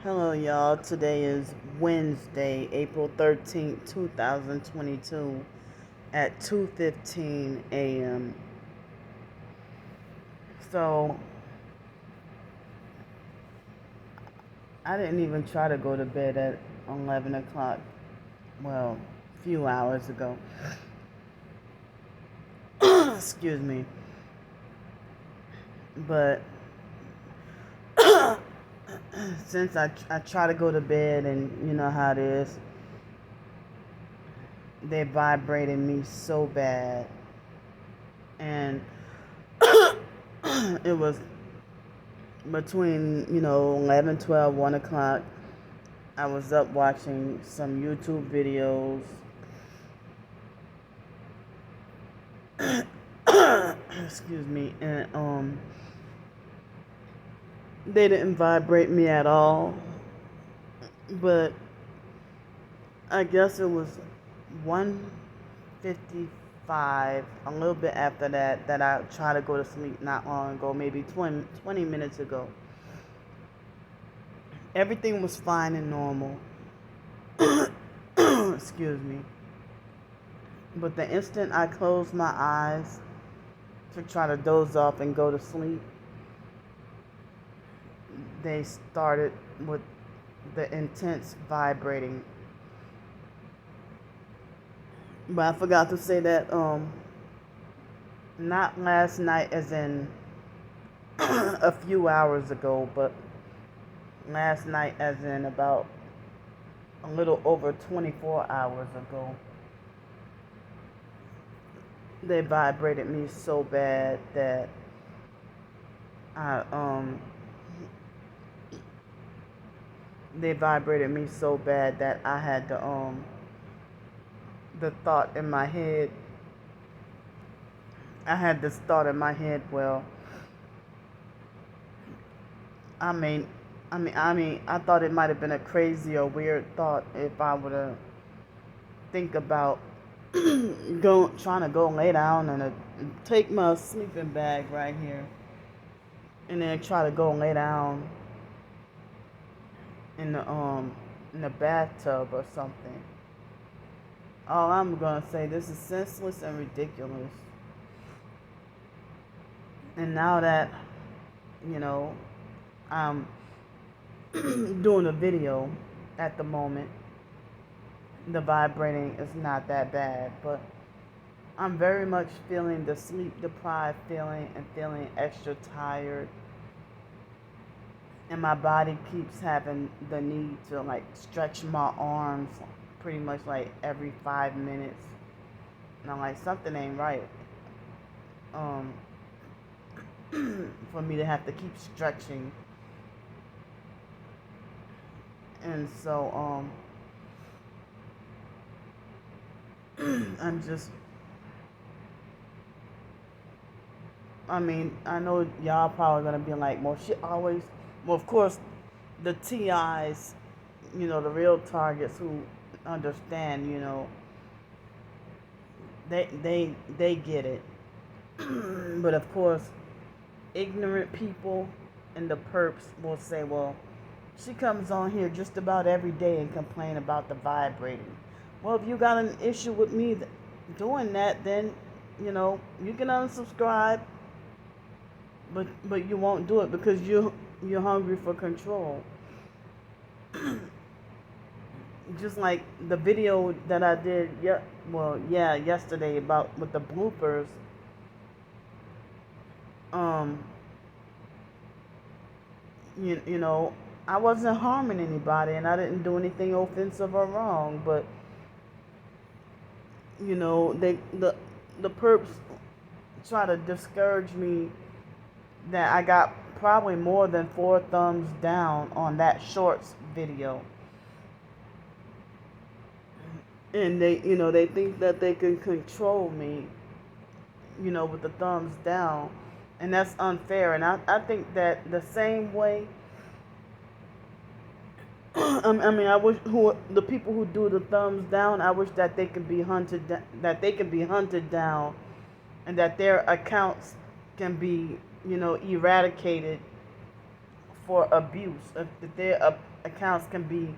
Hello, y'all. Today is Wednesday, April 13th, 2022 at 2:15 a.m. So, I didn't even try to go to bed at 11 o'clock. Well, a few hours ago. Excuse me. But since I try to go to bed, and you know how it is, they vibrated me so bad. And it was between 11, 12, 1 o'clock. I was up watching some YouTube videos. Excuse me. And they didn't vibrate me at all. But I guess it was 1:55, a little bit after that I tried to go to sleep not long ago, maybe 20 minutes ago. Everything was fine and normal. Excuse me. But the instant I closed my eyes to try to doze off and go to sleep, they started with the intense vibrating. But I forgot to say that not last night as in a few hours ago, but last night as in about a little over 24 hours ago. They vibrated me so bad that I they vibrated me so bad that I had the thought in my head. I had this thought in my head. Well, I thought it might have been a crazy or weird thought if I would have think about trying to go lay down and take my sleeping bag right here, and then try to go lay down in the bathtub or something. All I'm gonna say, this is senseless and ridiculous. And now that I'm doing a video at the moment, the vibrating is not that bad, but I'm very much feeling the sleep deprived feeling and feeling extra tired. And my body keeps having the need to like stretch my arms pretty much like every 5 minutes. And I'm like, something ain't right. For me to have to keep stretching. And so I'm just, I know y'all probably gonna be like, well, she always, well, of course, the TIs, the real targets who understand, they get it. But of course, ignorant people and the perps will say, well, she comes on here just about every day and complain about the vibrating. Well, if you got an issue with me doing that, then you can unsubscribe, but you won't do it because you're hungry for control. Just like the video that I did, yesterday about with the bloopers. I wasn't harming anybody, and I didn't do anything offensive or wrong, but the perps try to discourage me that I got probably more than 4 thumbs down on that shorts video. And they think that they can control me, with the thumbs down. And that's unfair. And I think that the same way, I wish the people who do the thumbs down, I wish that they could be hunted down, and that their accounts can be, eradicated for abuse. If their accounts can be,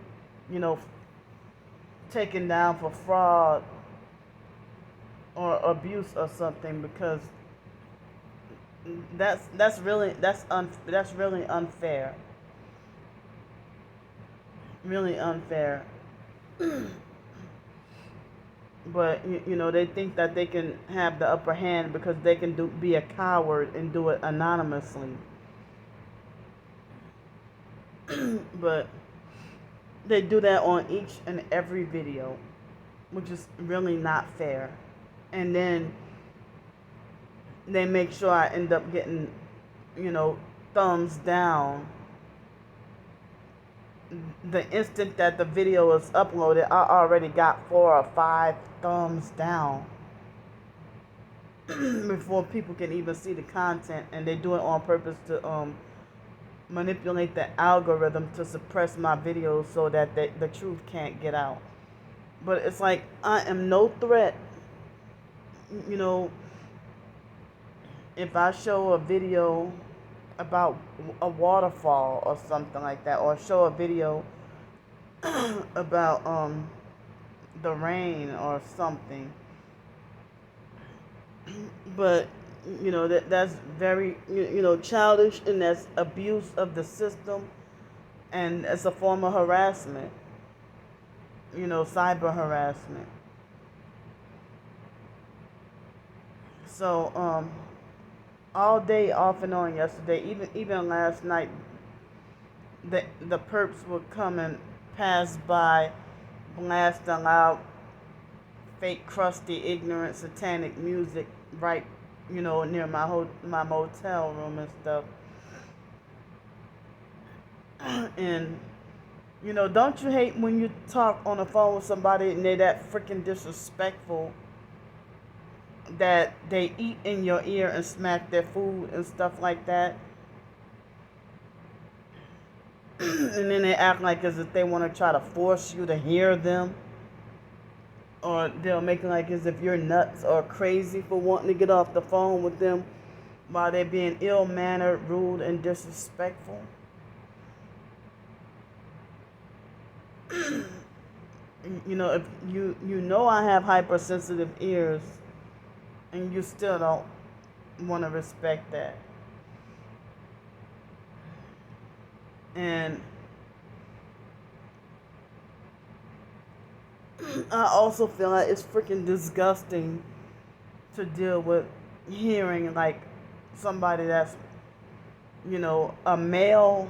you know, taken down for fraud or abuse or something, because that's really unfair. Really unfair. But they think that they can have the upper hand because they can be a coward and do it anonymously. But they do that on each and every video, which is really not fair. And then they make sure I end up getting, thumbs down the instant that the video is uploaded. I already got 4 or 5 thumbs down before people can even see the content, and they do it on purpose to manipulate the algorithm to suppress my videos so that the truth can't get out. But it's like, I am no threat. If I show a video about a waterfall or something like that, or show a video about the rain or something, but that's very childish, and that's abuse of the system, and it's a form of harassment, cyber harassment. So all day off and on yesterday, even last night, the perps would come and pass by, blasting loud, fake, crusty, ignorant, satanic music right, near my motel room and stuff. And don't you hate when you talk on the phone with somebody and they're that freaking disrespectful, that they eat in your ear and smack their food and stuff like that? And then they act like as if they want to try to force you to hear them, or they'll make it like as if you're nuts or crazy for wanting to get off the phone with them while they're being ill-mannered, rude, and disrespectful. If I have hypersensitive ears, and you still don't want to respect that. And I also feel like it's freaking disgusting to deal with hearing like somebody that's, a male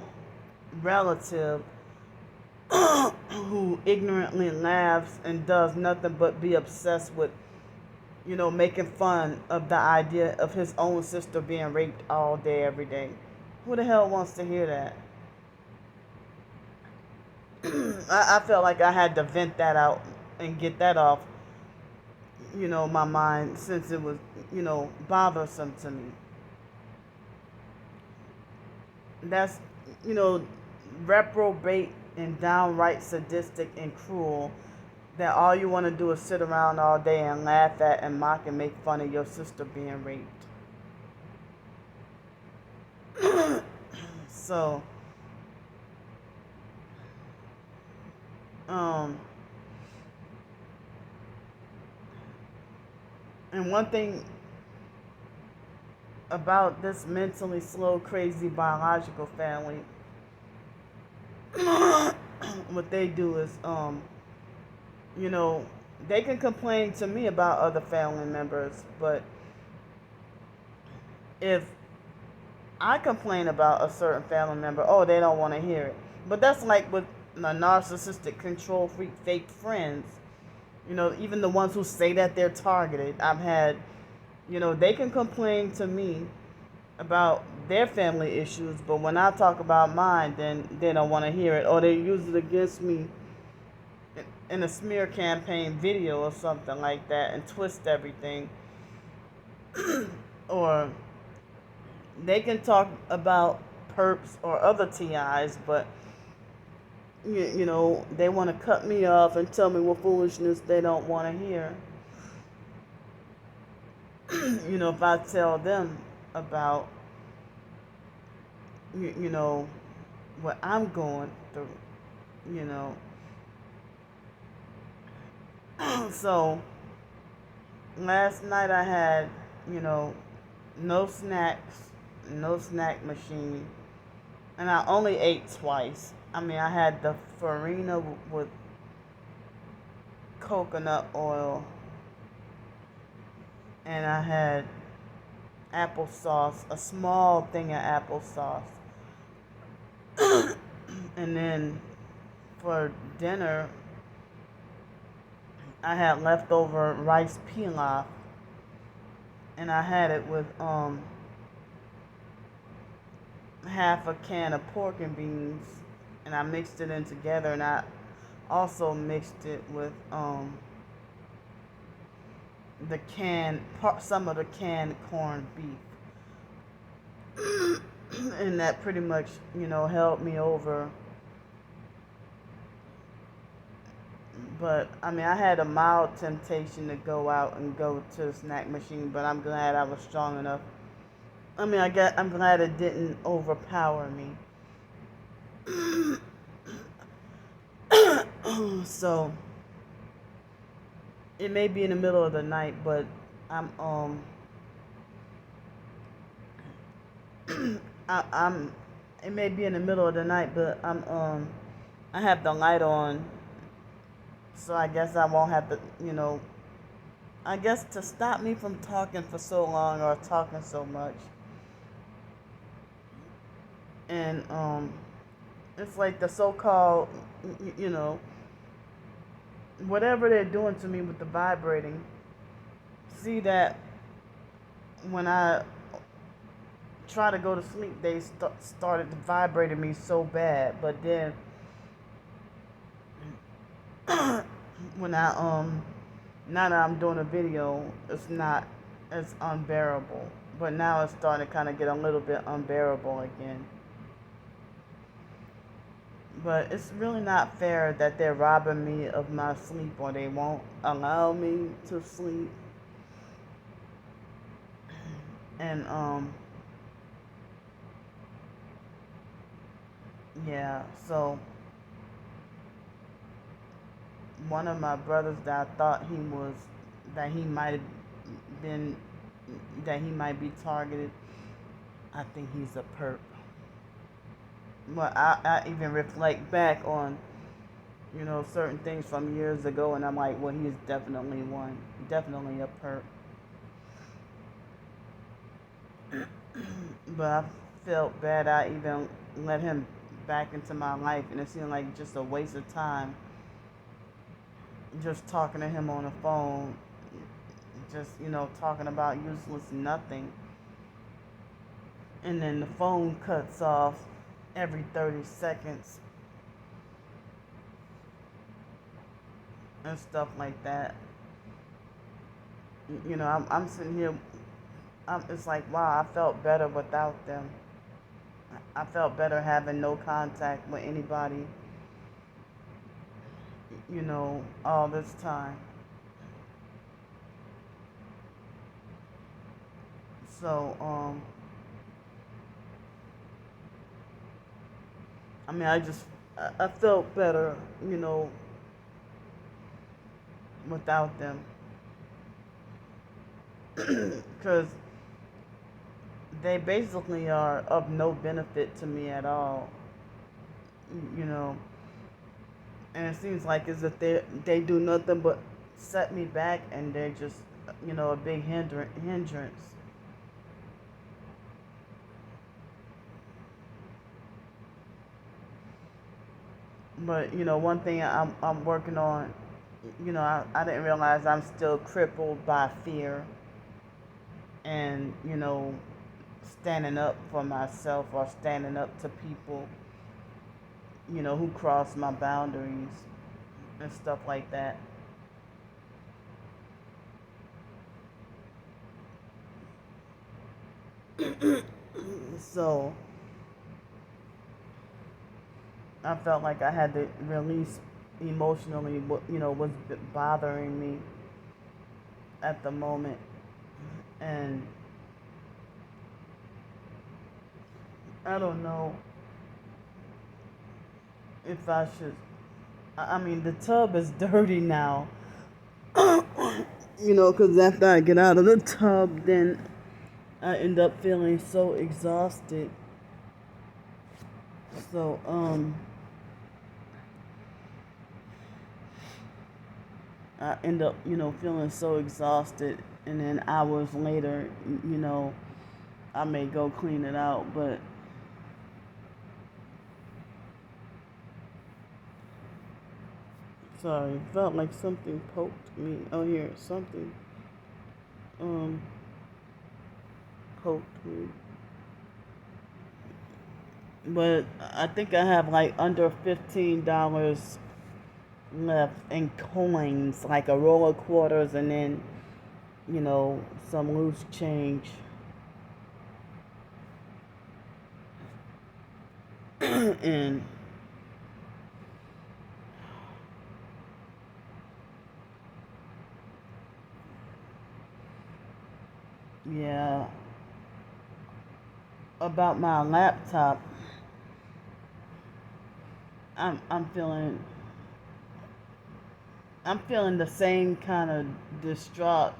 relative who ignorantly laughs and does nothing but be obsessed with, making fun of the idea of his own sister being raped all day, every day. Who the hell wants to hear that? I felt like I had to vent that out and get that off, my mind, since it was, bothersome to me. That's, reprobate and downright sadistic and cruel, that all you want to do is sit around all day and laugh at and mock and make fun of your sister being raped. So, and one thing about this mentally slow, crazy biological family, what they do is, they can complain to me about other family members, but if I complain about a certain family member, oh, they don't want to hear it. But that's like with the narcissistic, control freak, fake friends. Even the ones who say that they're targeted. I've had, they can complain to me about their family issues, but when I talk about mine, then they don't want to hear it, or they use it against me in a smear campaign video or something like that and twist everything. Or they can talk about perps or other TIs, but they want to cut me off and tell me what foolishness they don't want to hear. If I tell them about, what I'm going through, you know. So last night I had, you know, no snacks, no snack machine, and I only ate twice. I mean, I had the farina with coconut oil, and I had applesauce, a small thing of applesauce. And then for dinner, I had leftover rice pilaf, and I had it with half a can of pork and beans, and I mixed it in together, and I also mixed it with some of the canned corned beef, and that pretty much, you know, held me over. But I mean, I had a mild temptation to go out and go to the snack machine, but I'm glad I was strong enough. I mean, I'm glad it didn't overpower me. So it may be in the middle of the night, but I'm I'm it may be in the middle of the night, but I have the light on, so I guess I won't have to, you know, I guess to stop me from talking for so long or talking so much. And it's like the so-called, you know, whatever they're doing to me with the vibrating. See that when I try to go to sleep, they started vibrating me so bad. But then when I now that I'm doing a video, it's not as unbearable. But now it's starting to kind of get a little bit unbearable again. But it's really not fair that they're robbing me of my sleep, or they won't allow me to sleep. And yeah, so one of my brothers that I thought that he might have been, that he might be targeted, I think he's a perp. Well, I even reflect back on, you know, certain things from years ago, and I'm like, well, he's definitely one, definitely a perp. But I felt bad I even let him back into my life, and it seemed like just a waste of time just talking to him on the phone, just, you know, talking about useless nothing. And then the phone cuts off every 30 seconds and stuff like that. You know, I'm sitting here, it's like, wow, I felt better without them. I felt better having no contact with anybody, you know, all this time. So, I mean, I felt better, you know, without them. Because they basically are of no benefit to me at all, you know. And it seems like as if they do nothing but set me back, and they're just, you know, a big hindrance. But you know, one thing I'm working on, you know, I didn't realize I'm still crippled by fear, and you know, standing up for myself or standing up to people, you know, who cross my boundaries and stuff like that. So I felt like I had to release emotionally what, you know, was bothering me at the moment. And I don't know. if I should. I mean, the tub is dirty now. Because after I get out of the tub, then I end up feeling so exhausted. So, I end up, feeling so exhausted. And then hours later, I may go clean it out. But, sorry, felt like something poked me. Oh, here, something, um, poked me. But I think I have like under $15 left in coins, like a roll of quarters, and then some loose change. And yeah, about my laptop, I'm I'm feeling I'm feeling the same kind of distraught,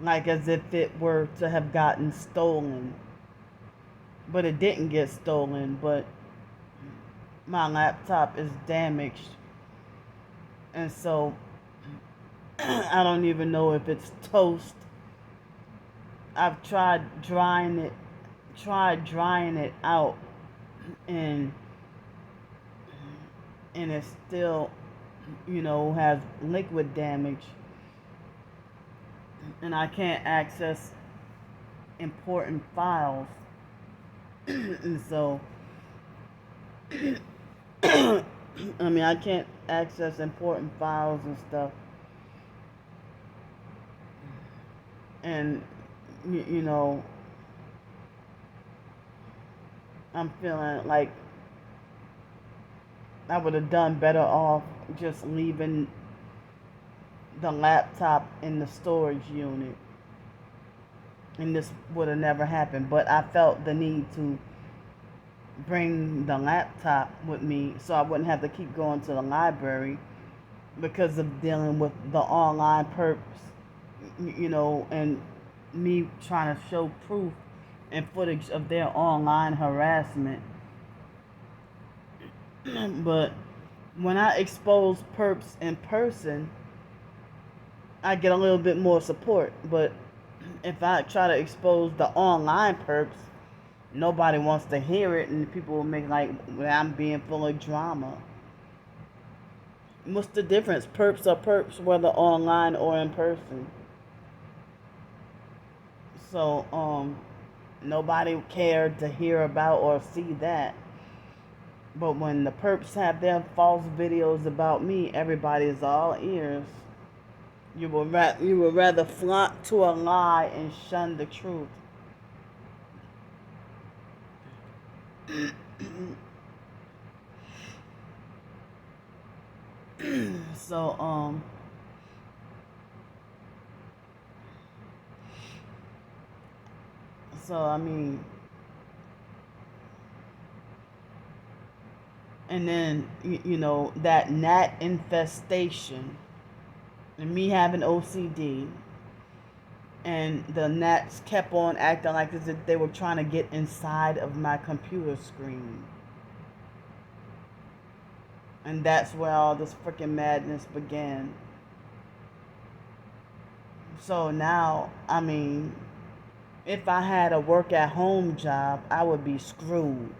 like as if it were to have gotten stolen. But it didn't get stolen, but my laptop is damaged. And so I don't even know if it's toast. I've tried drying it out, and it still, has liquid damage, and I can't access important files. And so I mean, I can't access important files and stuff. And you, you know, I'm feeling like I would have done better off just leaving the laptop in the storage unit, and this would have never happened. But I felt the need to bring the laptop with me so I wouldn't have to keep going to the library because of dealing with the online perps, and me trying to show proof and footage of their online harassment. But when I expose perps in person, I get a little bit more support. But if I try to expose the online perps, nobody wants to hear it, and people will make like I'm being full of drama. What's the difference? Perps are perps, whether online or in person. So, nobody cared to hear about or see that. But when the perps have their false videos about me, everybody is all ears. You would rather flock to a lie and shun the truth. So I mean, and then that gnat infestation, and me having OCD, and the gnats kept on acting like as if they were trying to get inside of my computer screen. And that's where all this freaking madness began. So now, I mean, if I had a work at home job, I would be screwed.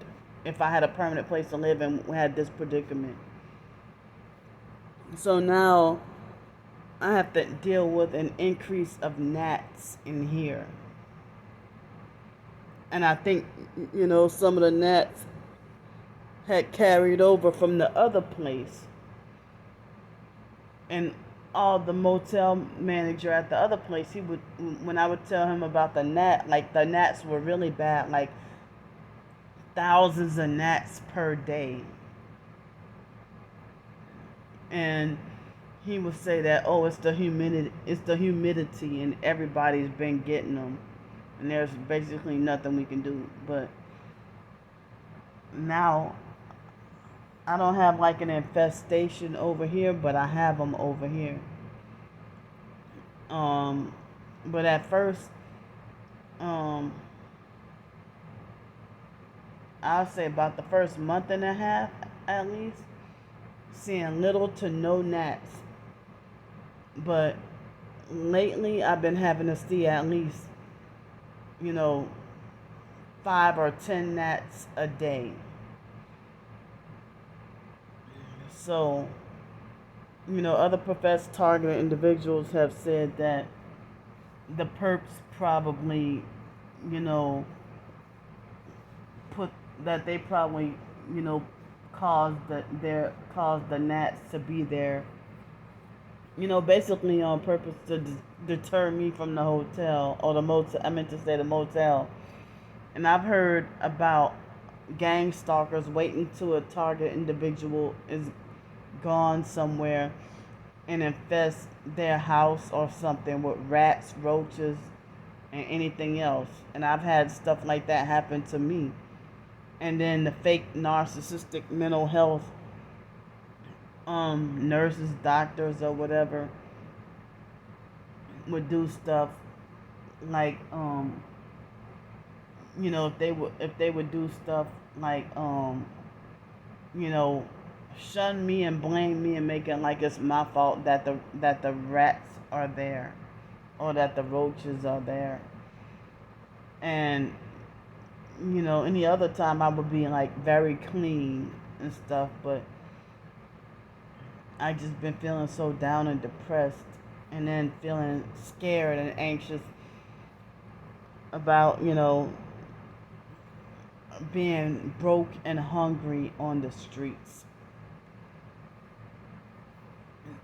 If I had a permanent place to live and had this predicament. So now I have to deal with an increase of gnats in here. And I think, some of the gnats had carried over from the other place. And all the motel manager at the other place, he would, when I would tell him about the gnat, like the gnats were really bad, like thousands of gnats per day. And he would say that, oh, it's the humidity, and everybody's been getting them, and there's basically nothing we can do. But now I don't have like an infestation over here, but I have them over here. Um, but at first, um, I'll say about the first month and a half at least, seeing little to no gnats. But lately, I've been having to see at least, you know, 5 or 10 gnats a day. So, other professed targeted individuals have said that the perps probably, you know, put that they probably, you know, caused the gnats to be there, basically on purpose to deter me from the hotel or the motel. I meant to say the motel. And I've heard about gang stalkers waiting till a target individual is gone somewhere and infest their house or something with rats, roaches, and anything else. And I've had stuff like that happen to me. And then the fake narcissistic mental health nurses, doctors, or whatever would do stuff like if they would do stuff like you know shun me and blame me and make it like it's my fault that the rats are there or that the roaches are there. And any other time I would be like very clean and stuff, but I just been feeling so down and depressed, and then feeling scared and anxious about being broke and hungry on the streets.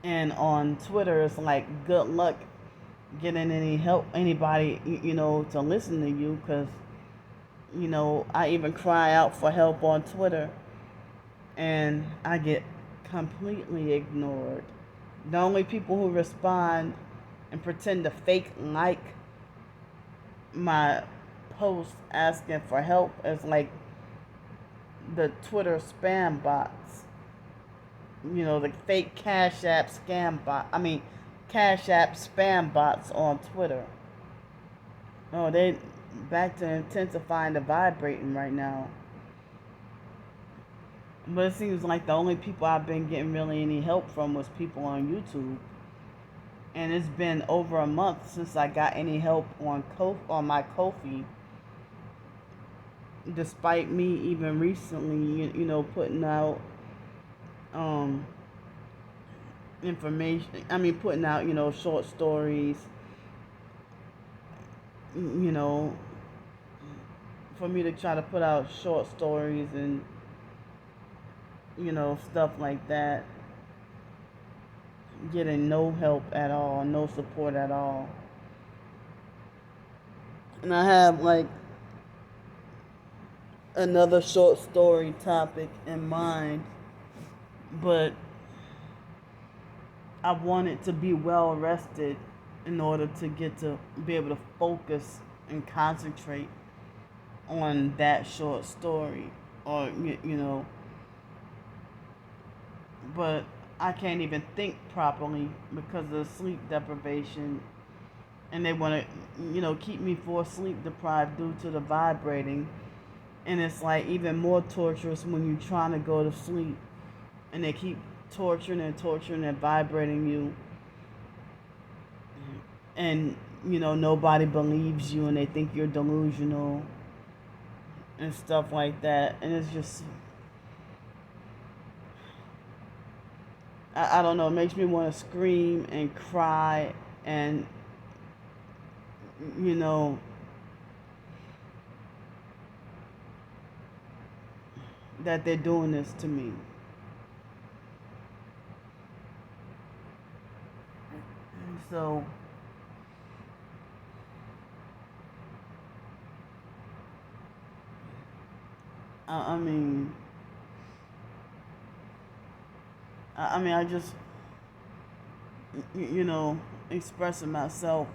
And on Twitter, it's like good luck getting any help, anybody, to listen to you, because, I even cry out for help on Twitter and I get completely ignored. The only people who respond and pretend to fake like my post asking for help is like the Twitter spam bots. The fake CashApp scam bot. I mean, CashApp spam bots on Twitter. Oh, they back to intensifying the vibrating right now. But it seems like the only people I've been getting really any help from was people on YouTube. And it's been over a month since I got any help on my Ko-fi, despite me even recently, putting out information. I mean, putting out, short stories, for me to try to put out short stories and, stuff like that. Getting no help at all, no support at all. And I have like another short story topic in mind, but I want it to be well rested in order to get to be able to focus and concentrate on that short story, or but I can't even think properly because of sleep deprivation, and they want to keep me sleep deprived due to the vibrating. And it's like even more torturous when you're trying to go to sleep and they keep torturing and vibrating you, and nobody believes you and they think you're delusional and stuff like that. And it's just, I don't know, it makes me want to scream and cry, and that they're doing this to me. So I mean, I just, expressing myself,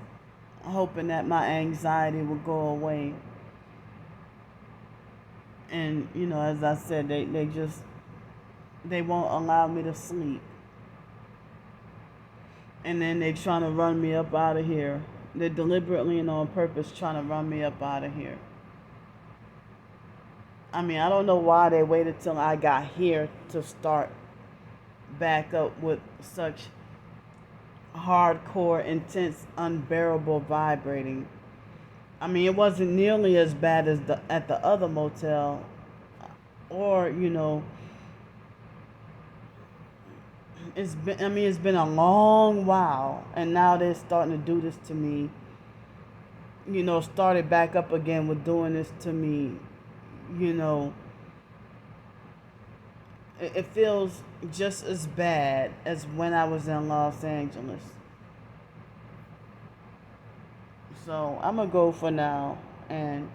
hoping that my anxiety will go away. And, as I said, they just They won't allow me to sleep. And then they trying to run me up out of here. They're deliberately and on purpose trying to run me up out of here. I mean, I don't know why they waited till I got here to start back up with such hardcore, intense, unbearable vibrating. I mean, it wasn't nearly as bad as at the other motel, or it's been a long while, and now they're starting to do this to me. Started back up again with doing this to me. You know, it feels just as bad as when I was in Los Angeles. So I'm gonna go for now, and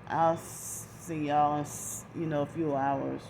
I'll see y'all in a few hours.